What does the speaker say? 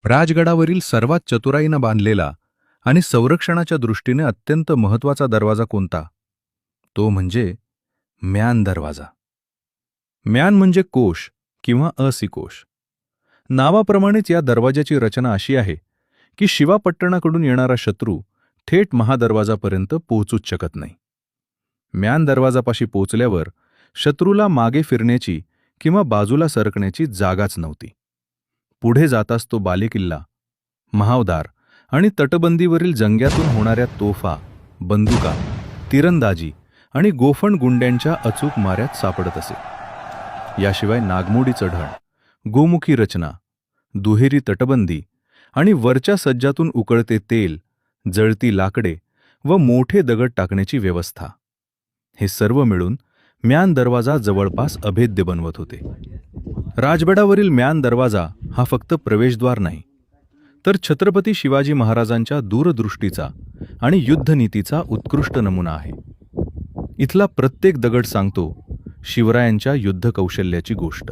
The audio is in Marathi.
राजगडावरील सर्वात चतुराईनं बांधलेला आणि संरक्षणाच्या दृष्टीने अत्यंत महत्त्वाचा दरवाजा कोणता? तो म्हणजे म्यान दरवाजा. म्यान म्हणजे कोश किंवा असिकोश. नावाप्रमाणेच या दरवाजाची रचना अशी आहे की शिवापट्टणाकडून येणारा शत्रू थेट महादरवाजापर्यंत पोहोचूच शकत नाही. म्यान दरवाजापाशी पोचल्यावर शत्रूला मागे फिरण्याची किंवा बाजूला सरकण्याची जागाच नव्हती. पुढे जाताच तो बालेकिल्ला, महावदार आणि तटबंदीवरील जंग्यातून होणाऱ्या तोफा, बंदुका, तिरंदाजी आणि गोफण गुंड्यांच्या अचूक माऱ्यात सापडत असे. याशिवाय नागमोडी चढण, गोमुखी रचना, दुहेरी तटबंदी आणि वरच्या सज्जातून उकळते तेल, जळती लाकडे व मोठे दगड टाकण्याची व्यवस्था, हे सर्व मिळून म्यान दरवाजा जवळपास अभेद्य बनवत होते. राजगडावरील म्यान दरवाजा हा फक्त प्रवेशद्वार नाही, तर छत्रपती शिवाजी महाराजांच्या दूरदृष्टीचा आणि युद्धनीतीचा उत्कृष्ट नमुना आहे. इथला प्रत्येक दगड सांगतो शिवरायांच्या युद्धकौशल्याची गोष्ट.